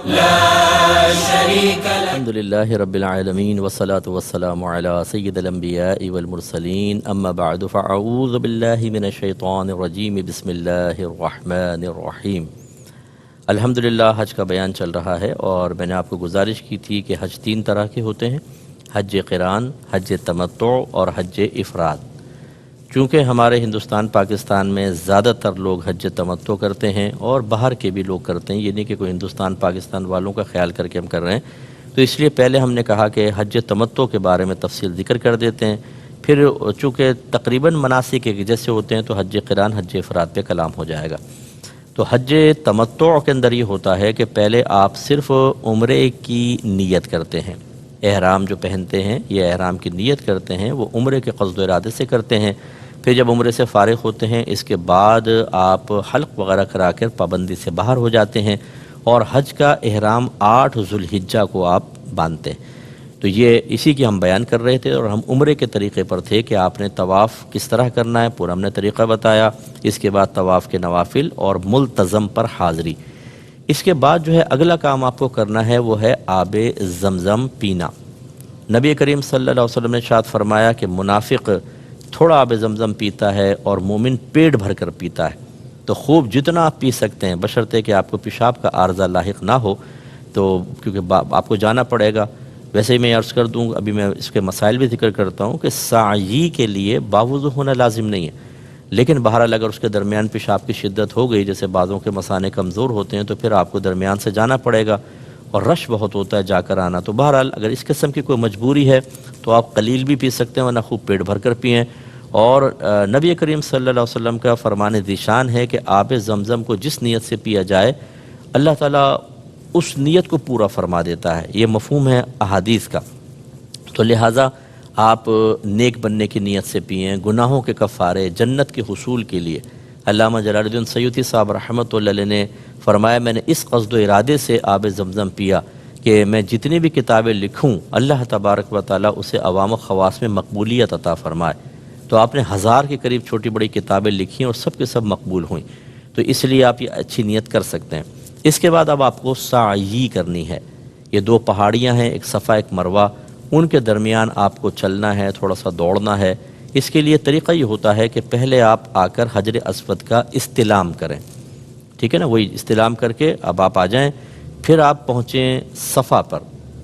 لا شريك له. الحمد لله رب العالمين والصلاة والسلام على سيد الأنبياء والمرسلين أما بعد فأعوذ بالله من الشيطان الرجيم بسم الله الرحمن الرحیم. الحمدللہ حج کا بیان چل رہا ہے اور میں نے آپ کو گزارش کی تھی کہ حج 3 طرح کے ہوتے ہیں: حج قران، حج تمتع اور حج افراد. چونکہ ہمارے ہندوستان پاکستان میں زیادہ تر لوگ حج تمتع کرتے ہیں اور باہر کے بھی لوگ کرتے ہیں، یہ نہیں کہ کوئی ہندوستان پاکستان والوں کا خیال کر کے ہم کر رہے ہیں، تو اس لیے پہلے ہم نے کہا کہ حج تمتع کے بارے میں تفصیل ذکر کر دیتے ہیں. پھر چونکہ تقریباً مناسک ایک جیسے ہوتے ہیں تو حج قران حج افراد پہ کلام ہو جائے گا. تو حج تمتع کے اندر یہ ہوتا ہے کہ پہلے آپ صرف عمرے کی نیت کرتے ہیں. احرام جو پہنتے ہیں یہ احرام کی نیت کرتے ہیں، وہ عمرے کے قصد و ارادے سے کرتے ہیں. پھر جب عمرے سے فارغ ہوتے ہیں اس کے بعد آپ حلق وغیرہ کرا کر پابندی سے باہر ہو جاتے ہیں اور حج کا احرام 8 ذو الحجہ کو آپ باندھتے ہیں. تو یہ اسی کی ہم بیان کر رہے تھے اور ہم عمرے کے طریقے پر تھے کہ آپ نے طواف کس طرح کرنا ہے، پورا ہم نے طریقہ بتایا. اس کے بعد طواف کے نوافل اور ملتزم پر حاضری. اس کے بعد جو ہے اگلا کام آپ کو کرنا ہے وہ ہے آب زمزم پینا. نبی کریم صلی اللہ علیہ وسلم نے ارشاد فرمایا کہ منافق تھوڑا آب زمزم پیتا ہے اور مومن پیٹ بھر کر پیتا ہے. تو خوب جتنا آپ پی سکتے ہیں بشرطے کہ آپ کو پیشاب کا عارضہ لاحق نہ ہو، تو کیونکہ آپ کو جانا پڑے گا. ویسے ہی میں عرض کر دوں، ابھی میں اس کے مسائل بھی ذکر کرتا ہوں کہ سعی کے لیے باوضو ہونا لازم نہیں ہے، لیکن بہرحال اگر اس کے درمیان پیشاب کی شدت ہو گئی، جیسے بعضوں کے مثانے کمزور ہوتے ہیں، تو پھر آپ کو درمیان سے جانا پڑے گا اور رش بہت ہوتا ہے جا کر آنا. تو بہرحال اگر اس قسم کی کوئی مجبوری ہے تو آپ قلیل بھی پی سکتے ہیں ورنہ خوب پیٹ بھر کر پئیں. اور نبی کریم صلی اللہ علیہ وسلم کا فرمان ذیشان ہے کہ آب زمزم کو جس نیت سے پیا جائے اللہ تعالیٰ اس نیت کو پورا فرما دیتا ہے. یہ مفہوم ہے احادیث کا. تو لہٰذا آپ نیک بننے کی نیت سے پئیں، گناہوں کے کفارے، جنت کے حصول کے لیے. علامہ جلال الدین سیوطی صاحب رحمۃ اللہ علیہ نے فرمایا میں نے اس قصد و ارادے سے آب زمزم پیا کہ میں جتنی بھی کتابیں لکھوں اللہ تبارک و تعالیٰ اسے عوام و خواص میں مقبولیت عطا فرمائے. تو آپ نے 1000 کے قریب چھوٹی بڑی کتابیں لکھی اور سب کے سب مقبول ہوئیں. تو اس لیے آپ یہ اچھی نیت کر سکتے ہیں. اس کے بعد اب آپ کو سعی کرنی ہے. یہ 2 پہاڑیاں ہیں، ایک صفا ایک مروہ، ان کے درمیان آپ کو چلنا ہے، تھوڑا سا دوڑنا ہے. اس کے لیے طریقہ یہ ہوتا ہے کہ پہلے آپ آ کر حجر اسود کا استلام کریں، ٹھیک ہے نا، وہی استلام کر کے اب آپ آ جائیں. پھر آپ پہنچیں صفا پر،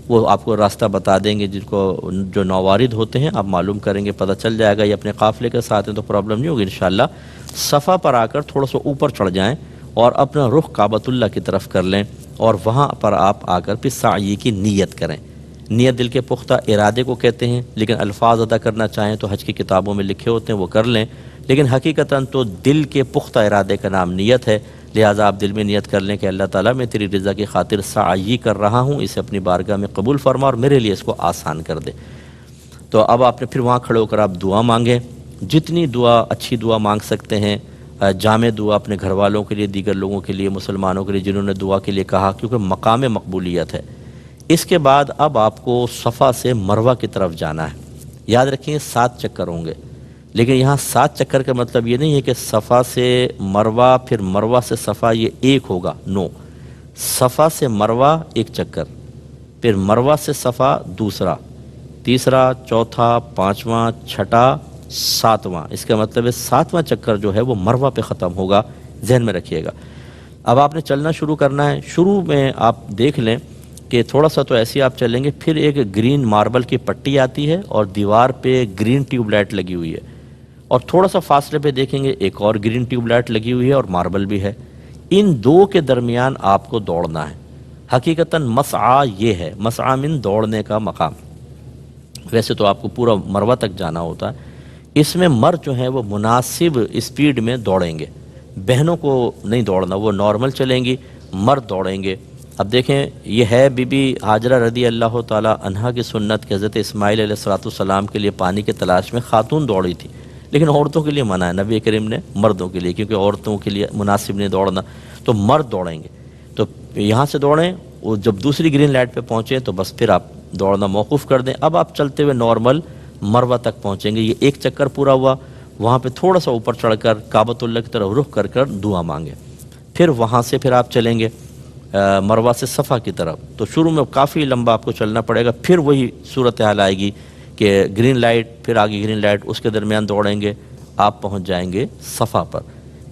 وہ آپ کو راستہ بتا دیں گے. جن کو جو نوارد ہوتے ہیں آپ معلوم کریں گے، پتہ چل جائے گا. یہ اپنے قافلے کے ساتھ ہیں تو پرابلم نہیں ہوگی انشاءاللہ. صفا پر آ کر تھوڑا سا اوپر چڑھ جائیں اور اپنا رخ کعبۃ اللہ کی طرف کر لیں اور وہاں پر آپ آ کر پھر سعی کی نیت کریں. نیت دل کے پختہ ارادے کو کہتے ہیں، لیکن الفاظ ادا کرنا چاہیں تو حج کی کتابوں میں لکھے ہوتے ہیں وہ کر لیں، لیکن حقیقتاً تو دل کے پختہ ارادے کا نام نیت ہے. لہٰذا آپ دل میں نیت کر لیں کہ اللہ تعالیٰ میں تیری رضا کی خاطر سعی کر رہا ہوں، اسے اپنی بارگاہ میں قبول فرما اور میرے لیے اس کو آسان کر دے. تو اب آپ نے پھر وہاں کھڑے ہو کر آپ دعا مانگیں، جتنی دعا اچھی دعا مانگ سکتے ہیں. جامع دعا اپنے گھر والوں کے لیے، دیگر لوگوں کے لیے، مسلمانوں کے لیے جنہوں نے دعا کے لیے کہا، کیونکہ مقام مقبولیت ہے. اس کے بعد اب آپ کو صفا سے مروہ کی طرف جانا ہے. یاد رکھیں 7 چکر ہوں گے، لیکن یہاں 7 چکر کا مطلب یہ نہیں ہے کہ صفا سے مروہ پھر مروہ سے صفا یہ ایک ہوگا. نو، صفا سے مروہ 1 چکر، پھر مروہ سے صفا دوسرا، تیسرا، چوتھا، 5واں، چھٹا، 7واں. اس کا مطلب ہے 7واں چکر جو ہے وہ مروہ پہ ختم ہوگا، ذہن میں رکھیے گا. اب آپ نے چلنا شروع کرنا ہے. شروع میں آپ دیکھ لیں کہ تھوڑا سا تو ایسے آپ چلیں گے، پھر ایک گرین ماربل کی پٹی آتی ہے اور دیوار پہ گرین ٹیوب لائٹ لگی ہوئی ہے، اور تھوڑا سا فاصلے پہ دیکھیں گے ایک اور گرین ٹیوب لائٹ لگی ہوئی ہے اور ماربل بھی ہے. ان 2 کے درمیان آپ کو دوڑنا ہے. حقیقتاً مسعی یہ ہے، مسعی من دوڑنے کا مقام. ویسے تو آپ کو پورا مروہ تک جانا ہوتا ہے، اس میں مرد جو ہیں وہ مناسب اسپیڈ میں دوڑیں گے. بہنوں کو نہیں دوڑنا، وہ نارمل چلیں گی، مرد دوڑیں گے. اب دیکھیں یہ ہے بی بی ہاجرہ رضی اللہ تعالی عنہا کی سنت کہ حضرت اسماعیل علیہ السلام کے لیے پانی کی تلاش میں خاتون دوڑی تھی، لیکن عورتوں کے لیے منع ہے نبی کریم نے مردوں کے لیے، کیونکہ عورتوں کے لیے مناسب نہیں دوڑنا. تو مرد دوڑیں گے. تو یہاں سے دوڑیں، وہ جب دوسری گرین لائٹ پہ پہنچیں تو بس پھر آپ دوڑنا موقوف کر دیں. اب آپ چلتے ہوئے نارمل مروہ تک پہنچیں گے. یہ 1 چکر پورا ہوا. وہاں پہ تھوڑا سا اوپر چڑھ کر کعبۃ اللہ کی طرف رخ کر دعا مانگیں. پھر وہاں سے پھر آپ چلیں گے. مروہ سے صفا کی طرف، تو شروع میں کافی لمبا آپ کو چلنا پڑے گا، پھر وہی صورتحال آئے گی کہ گرین لائٹ، پھر آگے گرین لائٹ، اس کے درمیان دوڑیں گے، آپ پہنچ جائیں گے صفا پر،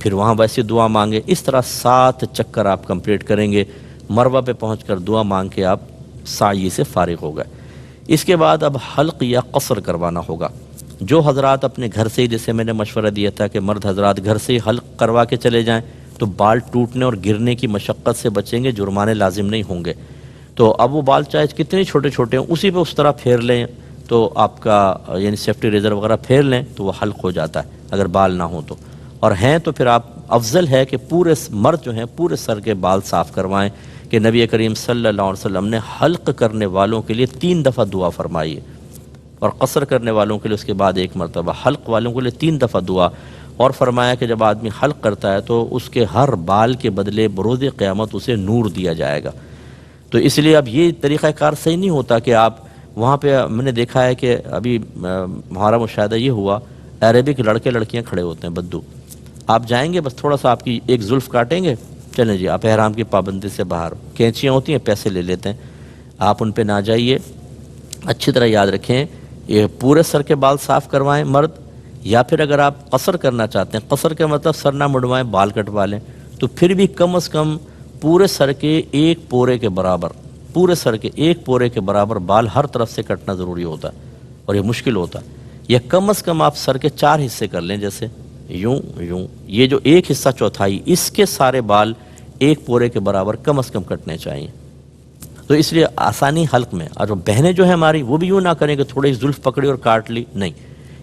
پھر وہاں ویسے دعا مانگے، اس طرح 7 چکر آپ کمپلیٹ کریں گے، مروہ پہ پہنچ کر دعا مانگ کے آپ سعی سے فارغ ہو گئے۔ اس کے بعد اب حلق یا قصر کروانا ہوگا۔ جو حضرات اپنے گھر سے ہی، جیسے میں نے مشورہ دیا تھا کہ مرد حضرات گھر سے ہی حلق کروا کے چلے جائیں تو بال ٹوٹنے اور گرنے کی مشقت سے بچیں گے، جرمانے لازم نہیں ہوں گے۔ تو اب وہ بال چاہے کتنے چھوٹے چھوٹے ہوں، اسی پہ اس طرح پھیر لیں تو آپ کا یعنی سیفٹی ریزر وغیرہ پھیر لیں تو وہ حلق ہو جاتا ہے اگر بال نہ ہوں تو، اور ہیں تو پھر آپ افضل ہے کہ پورے مرد جو ہیں پورے سر کے بال صاف کروائیں، کہ نبی کریم صلی اللہ علیہ وسلم نے حلق کرنے والوں کے لیے 3 دفعہ دعا فرمائی ہے، اور قصر کرنے والوں کے لیے اس کے بعد 1 مرتبہ، حلق والوں کے لیے 3 دفعہ دعا، اور فرمایا کہ جب آدمی حلق کرتا ہے تو اس کے ہر بال کے بدلے بروز قیامت اسے نور دیا جائے گا۔ تو اس لیے اب یہ طریقہ کار صحیح نہیں ہوتا کہ آپ وہاں پہ، میں نے دیکھا ہے کہ ابھی ہمارا مشاہدہ یہ ہوا، عربک لڑکے لڑکیاں کھڑے ہوتے ہیں بدو، آپ جائیں گے بس تھوڑا سا آپ کی ایک زلف کاٹیں گے، چلیں جی آپ احرام کی پابندی سے باہر، کینچیاں ہوتی ہیں پیسے لے لیتے ہیں، آپ ان پہ نہ جائیے۔ اچھی طرح یاد رکھیں، یہ پورے سر کے بال صاف کروائیں مرد، یا پھر اگر آپ قصر کرنا چاہتے ہیں، قصر کا مطلب سر نہ مڑوائیں، بال کٹوا لیں، تو پھر بھی کم از کم پورے سر کے 1 پورے کے برابر، پورے سر کے 1 پورے کے برابر بال ہر طرف سے کٹنا ضروری ہوتا ہے، اور یہ مشکل ہوتا ہے۔ یا کم از کم آپ سر کے 4 حصے کر لیں، جیسے یوں یوں، یہ جو 1 حصہ چوتھائی، اس کے سارے بال 1 پورے کے برابر کم از کم کٹنے چاہیے۔ تو اس لیے آسانی حلق میں، اور بہنیں جو ہیں ہماری وہ بھی یوں نہ کریں کہ تھوڑی زلف پکڑی اور کاٹ لی، نہیں،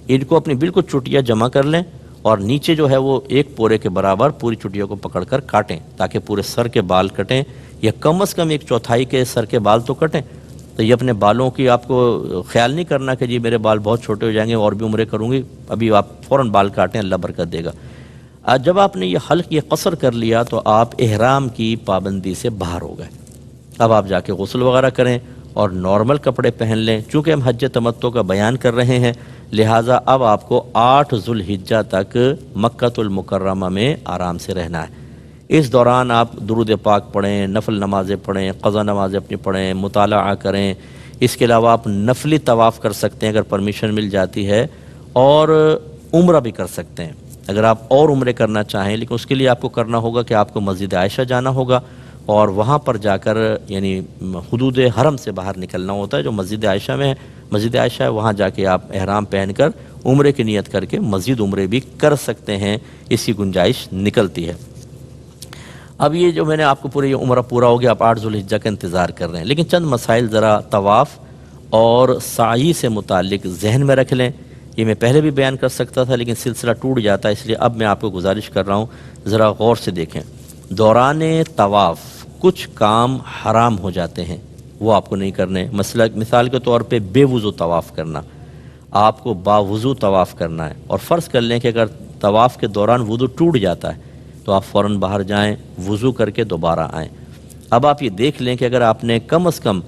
ان کو اپنی بالکل چٹیاں جمع کر لیں، اور نیچے جو ہے وہ 1 پورے کے برابر پوری چٹیوں کو پکڑ کر کاٹیں تاکہ پورے سر کے بال کٹیں، یا کم از کم 1/4 کے سر کے بال تو کٹیں۔ تو یہ اپنے بالوں کی آپ کو خیال نہیں کرنا کہ جی میرے بال بہت چھوٹے ہو جائیں گے اور بھی عمریں کروں گی، ابھی آپ فوراً بال کاٹیں، اللہ برکت دے گا۔ جب آپ نے یہ حلق، یہ قصر کر لیا تو آپ احرام کی پابندی سے باہر ہو گئے۔ اب آپ جا کے غسل وغیرہ کریں اور نارمل کپڑے پہن لیں، چونکہ ہم حج تمتع کا بیان کر رہے ہیں، لہٰذا اب آپ کو 8 ذو الحجہ تک مکۃ المکرمہ میں آرام سے رہنا ہے۔ اس دوران آپ درود پاک پڑھیں، نفل نمازیں پڑھیں، قضا نمازیں اپنی پڑھیں، مطالعہ کریں۔ اس کے علاوہ آپ نفلی طواف کر سکتے ہیں اگر پرمیشن مل جاتی ہے، اور عمرہ بھی کر سکتے ہیں اگر آپ اور عمرے کرنا چاہیں، لیکن اس کے لیے آپ کو کرنا ہوگا کہ آپ کو مسجد عائشہ جانا ہوگا، اور وہاں پر جا کر یعنی حدود حرم سے باہر نکلنا ہوتا ہے جو مسجد عائشہ میں ہے، مسجد عائشہ ہے، وہاں جا کے آپ احرام پہن کر عمرے کی نیت کر کے مزید عمرے بھی کر سکتے ہیں، اس کی گنجائش نکلتی ہے۔ اب یہ جو میں نے آپ کو پورے یہ عمرہ پورا ہو گیا، آپ 8 ذو الحجہ کا انتظار کر رہے ہیں، لیکن چند مسائل ذرا طواف اور سعی سے متعلق ذہن میں رکھ لیں۔ یہ میں پہلے بھی بیان کر سکتا تھا لیکن سلسلہ ٹوٹ جاتا ہے، اس لیے اب میں آپ کو گزارش کر رہا ہوں ذرا غور سے دیکھیں۔ دوران طواف کچھ کام حرام ہو جاتے ہیں، وہ آپ کو نہیں کرنے، مثال کے طور پہ بے وضو طواف کرنا، آپ کو باوضو طواف کرنا ہے، اور فرض کر لیں کہ اگر طواف کے دوران وضو ٹوٹ جاتا ہے تو آپ فوراً باہر جائیں، وضو کر کے دوبارہ آئیں۔ اب آپ یہ دیکھ لیں کہ اگر آپ نے کم از کم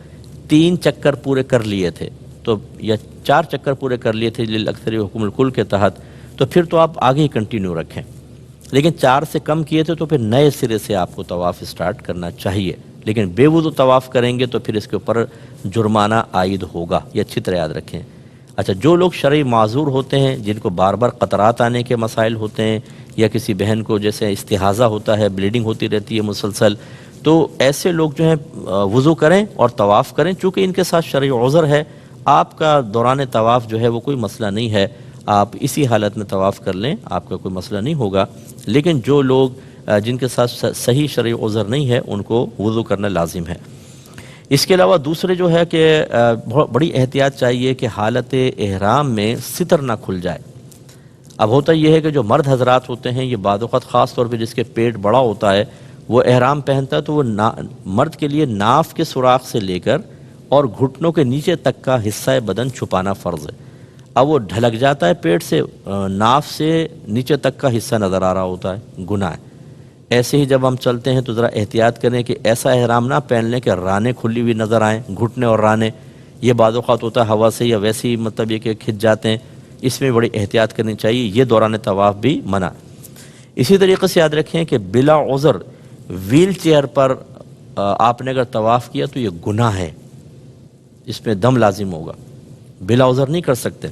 3 چکر پورے کر لیے تھے تو، یا 4 چکر پورے کر لیے تھے للاکثر حکم الکل کے تحت، تو پھر تو آپ آگے ہی کنٹینیو رکھیں، لیکن 4 سے کم کیے تھے تو پھر نئے سرے سے آپ کو طواف اسٹارٹ کرنا چاہیے، لیکن بے وضو طواف کریں گے تو پھر اس کے اوپر جرمانہ عائد ہوگا، یہ اچھی طرح یاد رکھیں۔ اچھا، جو لوگ شرعی معذور ہوتے ہیں، جن کو بار بار قطرات آنے کے مسائل ہوتے ہیں، یا کسی بہن کو جیسے استحاضہ ہوتا ہے، بلیڈنگ ہوتی رہتی ہے مسلسل، تو ایسے لوگ جو ہیں وضو کریں اور طواف کریں، چونکہ ان کے ساتھ شرعی عذر ہے، آپ کا دوران طواف جو ہے وہ کوئی مسئلہ نہیں ہے، آپ اسی حالت میں طواف کر لیں، آپ کا کوئی مسئلہ نہیں ہوگا۔ لیکن جو لوگ جن کے ساتھ صحیح شرعی عذر نہیں ہے ان کو وضو کرنا لازم ہے۔ اس کے علاوہ دوسرے جو ہے کہ بڑی احتیاط چاہیے کہ حالت احرام میں ستر نہ کھل جائے۔ اب ہوتا یہ ہے کہ جو مرد حضرات ہوتے ہیں، یہ بعض اوقات خاص طور پہ جس کے پیٹ بڑا ہوتا ہے، وہ احرام پہنتا ہے تو وہ مرد کے لیے ناف کے سوراخ سے لے کر اور گھٹنوں کے نیچے تک کا حصہ بدن چھپانا فرض ہے۔ اب وہ ڈھلک جاتا ہے پیٹ سے، ناف سے نیچے تک کا حصہ نظر آ رہا ہوتا ہے، گناہ ہے۔ ایسے ہی جب ہم چلتے ہیں تو ذرا احتیاط کریں کہ ایسا احرام نہ پہن لیں کہ رانیں کھلی ہوئی نظر آئیں، گھٹنے اور رانے، یہ بعض اوقات ہوتا ہے ہوا سے یا ویسے ہی مطلب یہ کہ کھنچ جاتے ہیں، اس میں بڑی احتیاط کرنی چاہیے، یہ دوران طواف بھی منع۔ اسی طریقے سے یاد رکھیں کہ بلا عذر ویل چیئر پر آپ نے اگر طواف کیا تو یہ گناہ ہے، اس میں دم لازم ہوگا، بلا عذر نہیں کر سکتے۔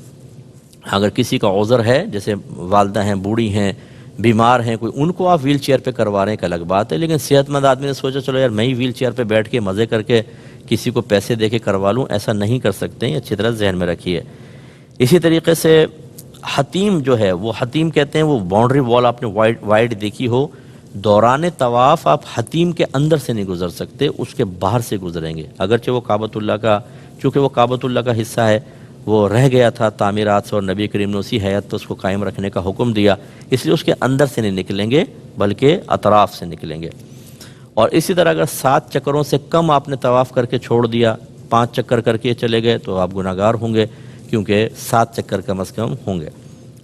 اگر کسی کا عذر ہے، جیسے والدہ ہیں، بوڑھی ہیں، بیمار ہیں کوئی، ان کو آپ ویل چیئر پہ کروا رہے ہیں ایک الگ بات ہے، لیکن صحت مند آدمی نے سوچا چلو یار میں ہی ویل چیئر پہ بیٹھ کے مزے کر کے کسی کو پیسے دے کے کروا لوں، ایسا نہیں کر سکتے ہیں، اچھی طرح ذہن میں رکھیے۔ اسی طریقے سے حتیم جو ہے، وہ حتیم کہتے ہیں وہ باؤنڈری وال آپ نے وائڈ دیکھی ہو، دوران طواف آپ حتیم کے اندر سے نہیں گزر سکتے، اس کے باہر سے گزریں گے، اگرچہ وہ کعبۃ اللہ کا، چونکہ وہ کعبۃ اللہ کا حصہ ہے، وہ رہ گیا تھا تعمیرات سے، اور نبی کریم نے اسی حیات تو اس کو قائم رکھنے کا حکم دیا، اس لیے اس کے اندر سے نہیں نکلیں گے بلکہ اطراف سے نکلیں گے۔ اور اسی طرح اگر 7 چکروں سے کم آپ نے طواف کر کے چھوڑ دیا، 5 چکر کر کے چلے گئے تو آپ گناہ گار ہوں گے، کیونکہ 7 چکر کم از کم ہوں گے۔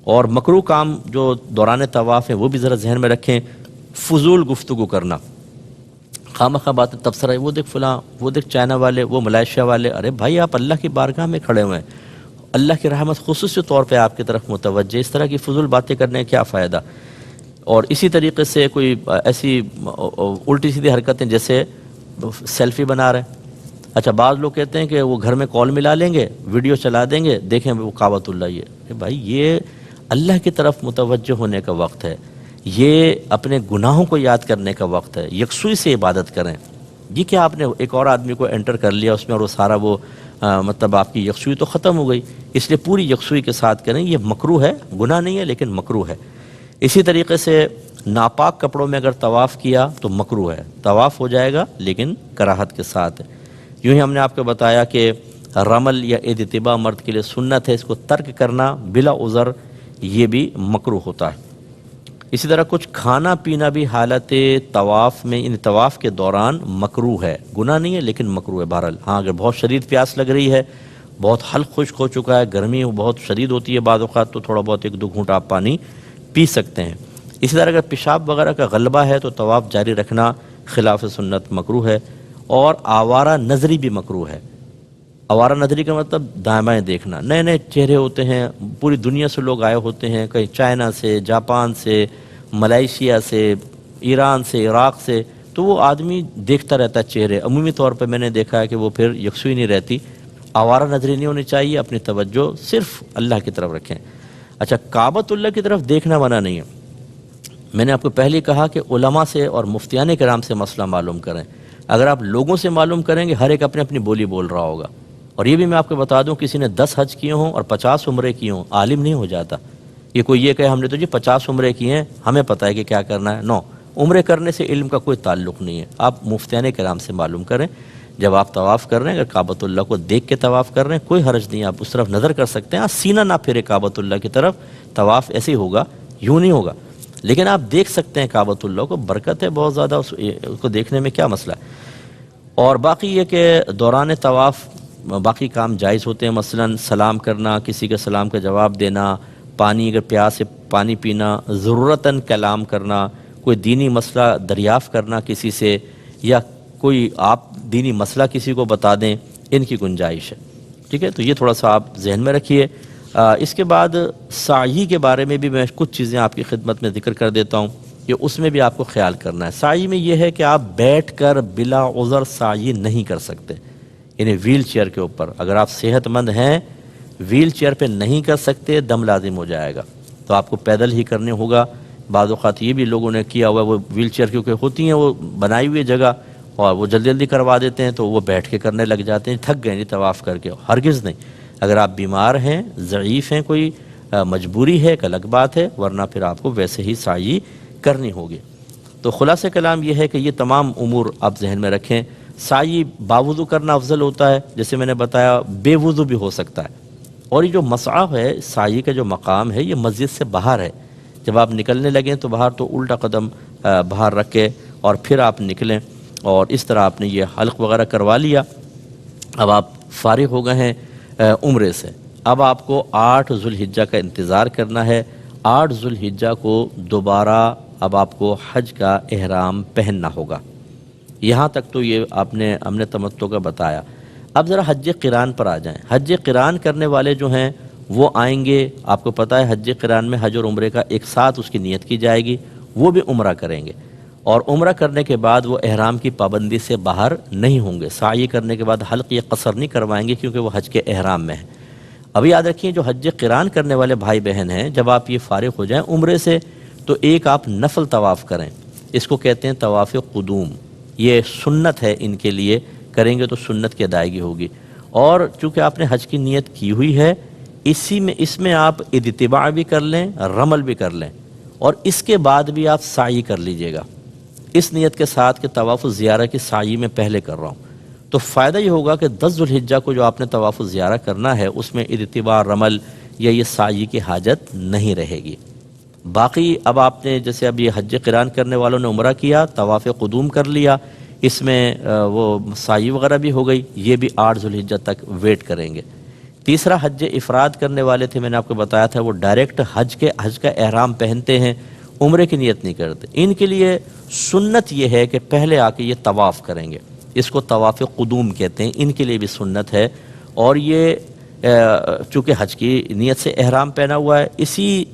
اور مکروہ کام جو دوران طواف ہے وہ بھی ذرا ذہن میں رکھیں، فضول گفتگو کرنا، خواہ بات تبصرہ ہے، وہ دیکھ فلاں، وہ دیکھ چائنا والے، وہ ملائیشیا والے، ارے بھائی آپ اللہ کی بارگاہ میں کھڑے ہوئے ہیں، اللہ کی رحمت خصوصی طور پہ آپ کی طرف متوجہ، اس طرح کی فضول باتیں کرنے کا کیا فائدہ۔ اور اسی طریقے سے کوئی ایسی الٹی سیدھی حرکتیں، جیسے سیلفی بنا رہے ہیں، اچھا بعض لوگ کہتے ہیں کہ وہ گھر میں کال ملا لیں گے، ویڈیو چلا دیں گے، دیکھیں وہ کعبۃ اللہ یہ، بھائی یہ اللہ کی طرف متوجہ ہونے کا وقت ہے، یہ اپنے گناہوں کو یاد کرنے کا وقت ہے، یکسوئی سے عبادت کریں۔ یہ کہ آپ نے ایک اور آدمی کو انٹر کر لیا اس میں، اور وہ سارا وہ مطلب آپ کی یکسوئی تو ختم ہو گئی، اس لیے پوری یکسوئی کے ساتھ کریں، یہ مکروہ ہے، گناہ نہیں ہے لیکن مکروہ ہے۔ اسی طریقے سے ناپاک کپڑوں میں اگر طواف کیا تو مکروہ ہے، طواف ہو جائے گا لیکن کراہت کے ساتھ۔ یوں ہی ہم نے آپ کو بتایا کہ رمل یا اجتباء مرد کے لیے سنت ہے، اس کو ترک کرنا بلا عذر یہ بھی مکروہ ہوتا ہے۔ اسی طرح کچھ کھانا پینا بھی حالت طواف میں، ان طواف کے دوران مکروہ ہے، گناہ نہیں ہے لیکن مکروہ ہے بہرحال۔ ہاں اگر بہت شدید پیاس لگ رہی ہے، بہت حلق خشک ہو چکا ہے، گرمی بہت شدید ہوتی ہے بعض اوقات، تو تھوڑا بہت 1-2 گھونٹ آپ پانی پی سکتے ہیں۔ اسی طرح اگر پیشاب وغیرہ کا غلبہ ہے تو طواف جاری رکھنا خلاف سنت مکروہ ہے۔ اور آوارہ نظری بھی مکروہ ہے۔ آوارہ نظری کا مطلب دائیں بائیں دیکھنا، نئے نئے چہرے ہوتے ہیں، پوری دنیا سے لوگ آئے ہوتے ہیں، کہیں چائنا سے، جاپان سے، ملائیشیا سے، ایران سے، عراق سے، تو وہ آدمی دیکھتا رہتا ہے چہرے، عمومی طور پہ میں نے دیکھا ہے کہ وہ پھر یکسوئی نہیں رہتی، آوارہ نظری نہیں ہونی چاہیے، اپنی توجہ صرف اللہ کی طرف رکھیں۔ اچھا کعبۃ اللہ کی طرف دیکھنا منع نہیں ہے، میں نے آپ کو پہلے کہا کہ علماء سے اور مفتیان کرام سے مسئلہ معلوم کریں، اگر آپ لوگوں سے معلوم کریں گے ہر ایک اپنی اپنی بولی بول رہا ہوگا۔ اور یہ بھی میں آپ کو بتا دوں، کسی نے 10 حج کیے ہوں اور 50 عمرے کیے ہوں، عالم نہیں ہو جاتا۔ یہ کوئی یہ کہے ہم نے تو جی 50 عمرے کیے ہیں، ہمیں پتہ ہے کہ کیا کرنا ہے، نو، عمرے کرنے سے علم کا کوئی تعلق نہیں ہے، آپ مفتیان کرام سے معلوم کریں۔ جب آپ طواف کر رہے ہیں، اگر کعبۃ اللہ کو دیکھ کے طواف کر رہے ہیں کوئی حرج نہیں، آپ اس طرف نظر کر سکتے ہیں، سینہ نہ پھیرے کعبۃ اللہ کی طرف، طواف ایسے ہی ہوگا، یوں نہیں ہوگا، لیکن آپ دیکھ سکتے ہیں کعبۃ اللہ کو، برکت ہے بہت زیادہ اس کو دیکھنے میں، کیا مسئلہ ہے۔ اور باقی یہ کہ دوران طواف باقی کام جائز ہوتے ہیں، مثلا سلام کرنا، کسی کے سلام کا جواب دینا، پانی اگر پیاس ہے پانی پینا، ضرورتاً کلام کرنا، کوئی دینی مسئلہ دریافت کرنا کسی سے، یا کوئی آپ دینی مسئلہ کسی کو بتا دیں، ان کی گنجائش ہے، ٹھیک ہے۔ تو یہ تھوڑا سا آپ ذہن میں رکھیے۔ اس کے بعد سعی کے بارے میں بھی میں کچھ چیزیں آپ کی خدمت میں ذکر کر دیتا ہوں کہ اس میں بھی آپ کو خیال کرنا ہے۔ سعی میں یہ ہے کہ آپ بیٹھ کر بلا عذر سعی نہیں کر سکتے، یعنی ویل چیئر کے اوپر، اگر آپ صحت مند ہیں ویل چیئر پہ نہیں کر سکتے، دم لازم ہو جائے گا، تو آپ کو پیدل ہی کرنے ہوگا۔ بعض اوقات یہ بھی لوگوں نے کیا ہوا، وہ ویل چیئر کیونکہ ہوتی ہیں وہ بنائی ہوئی جگہ، اور وہ جلدی جلدی کروا دیتے ہیں، تو وہ بیٹھ کے کرنے لگ جاتے ہیں، تھک گئے نہیں طواف کر کے، ہرگز نہیں۔ اگر آپ بیمار ہیں، ضعیف ہیں، کوئی مجبوری ہے، ایک الگ بات ہے، ورنہ پھر آپ کو ویسے ہی سعی کرنی ہوگی۔ تو خلاصہ کلام یہ ہے کہ یہ تمام امور آپ ذہن میں رکھیں۔ سعی باوضو کرنا افضل ہوتا ہے، جیسے میں نے بتایا بے وضو بھی ہو سکتا ہے۔ اور یہ جو مسعی ہے، سعی کا جو مقام ہے، یہ مسجد سے باہر ہے، جب آپ نکلنے لگیں تو باہر، تو الٹا قدم باہر رکھ کے اور پھر آپ نکلیں، اور اس طرح آپ نے یہ حلق وغیرہ کروا لیا۔ اب آپ فارغ ہو گئے ہیں عمرے سے، اب آپ کو 8 ذو الحجہ کا انتظار کرنا ہے۔ 8 ذو الحجہ کو دوبارہ اب آپ کو حج کا احرام پہننا ہوگا۔ یہاں تک تو یہ ہم نے تمتع کا بتایا۔ اب ذرا حج قران پر آ جائیں۔ حج قران کرنے والے جو ہیں وہ آئیں گے، آپ کو پتہ ہے حج قران میں حج اور عمرے کا ایک ساتھ اس کی نیت کی جائے گی، وہ بھی عمرہ کریں گے، اور عمرہ کرنے کے بعد وہ احرام کی پابندی سے باہر نہیں ہوں گے، سعی کرنے کے بعد حلق یا قصر نہیں کروائیں گے کیونکہ وہ حج کے احرام میں ہیں۔ اب یاد رکھیے جو حج قران کرنے والے بھائی بہن ہیں، جب آپ یہ فارغ ہو جائیں عمرے سے تو ایک آپ نفل طواف کریں، اس کو کہتے ہیں طواف قدوم، یہ سنت ہے ان کے لیے، کریں گے تو سنت کی ادائیگی ہوگی۔ اور چونکہ آپ نے حج کی نیت کی ہوئی ہے، اس میں آپ اتباع بھی کر لیں، رمل بھی کر لیں، اور اس کے بعد بھی آپ سعی کر لیجئے گا اس نیت کے ساتھ کہ طواف الزیارہ کی سعی میں پہلے کر رہا ہوں، تو فائدہ یہ ہوگا کہ 10 ذوالحجہ کو جو آپ نے طواف الزیارہ کرنا ہے اس میں اتباع، رمل یا یہ سعی کی حاجت نہیں رہے گی۔ باقی اب آپ نے جیسے اب یہ حج قران کرنے والوں نے عمرہ کیا، طواف قدوم کر لیا، اس میں وہ سعی وغیرہ بھی ہو گئی، یہ بھی 8 ذوالحجہ تک ویٹ کریں گے۔ تیسرا حج افراد کرنے والے تھے، میں نے آپ کو بتایا تھا وہ ڈائریکٹ حج کا احرام پہنتے ہیں، عمرے کی نیت نہیں کرتے، ان کے لیے سنت یہ ہے کہ پہلے آ کے یہ طواف کریں گے، اس کو طواف قدوم کہتے ہیں، ان کے لیے بھی سنت ہے۔ اور یہ چونکہ حج کی نیت سے احرام پہنا ہوا ہے، اسی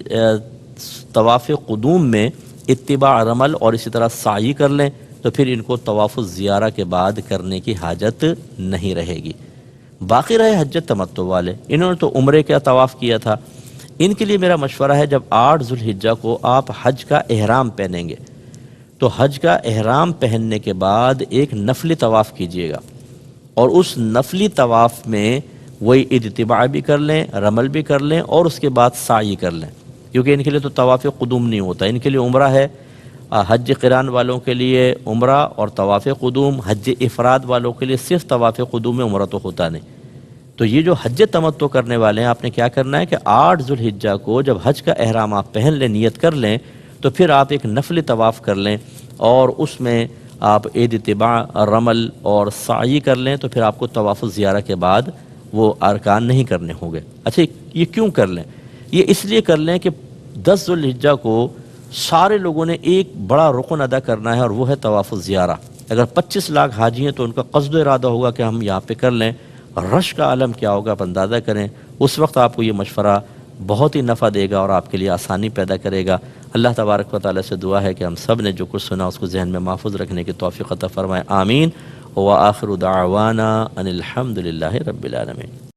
طواف قدوم میں اتباع، رمل اور اسی طرح سعی کر لیں تو پھر ان کو طواف الزیارہ کے بعد کرنے کی حاجت نہیں رہے گی۔ باقی رہے حج تمتع والے، انہوں نے تو عمرے کا طواف کیا تھا، ان کے لیے میرا مشورہ ہے جب 8 ذوالحجہ کو آپ حج کا احرام پہنیں گے تو حج کا احرام پہننے کے بعد ایک نفلی طواف کیجئے گا، اور اس نفلی طواف میں وہی اتباع بھی کر لیں، رمل بھی کر لیں، اور اس کے بعد سعی کر لیں، کیونکہ ان کے لیے تو طواف قدوم نہیں ہوتا، ان کے لیے عمرہ ہے۔ حج قران والوں کے لیے عمرہ اور طواف قدوم، حج افراد والوں کے لیے صرف طواف قدوم میں، عمرہ تو ہوتا نہیں۔ تو یہ جو حج تمتع کرنے والے ہیں، آپ نے کیا کرنا ہے کہ 8 ذوالحجہ کو جب حج کا احرام آپ پہن لیں، نیت کر لیں، تو پھر آپ ایک نفلی طواف کر لیں اور اس میں آپ اتباع، رمل اور سعی کر لیں، تو پھر آپ کو طواف الزیارہ کے بعد وہ ارکان نہیں کرنے ہوں گے۔ اچھا یہ کیوں کر لیں؟ یہ اس لیے کر لیں کہ 10 ذوالحجہ کو سارے لوگوں نے ایک بڑا رکن ادا کرنا ہے، اور وہ ہے طواف الزیارہ۔ اگر 25 لاکھ حاجی ہیں تو ان کا قصد و ارادہ ہوگا کہ ہم یہاں پہ کر لیں، رش کا عالم کیا ہوگا آپ اندازہ کریں۔ اس وقت آپ کو یہ مشورہ بہت ہی نفع دے گا اور آپ کے لیے آسانی پیدا کرے گا۔ اللہ تبارک و تعالیٰ سے دعا ہے کہ ہم سب نے جو کچھ سنا اس کو ذہن میں محفوظ رکھنے کی توفیق عطا فرمائے، آمین۔ وآخر دعوانا ان الحمد للہ رب العالمین۔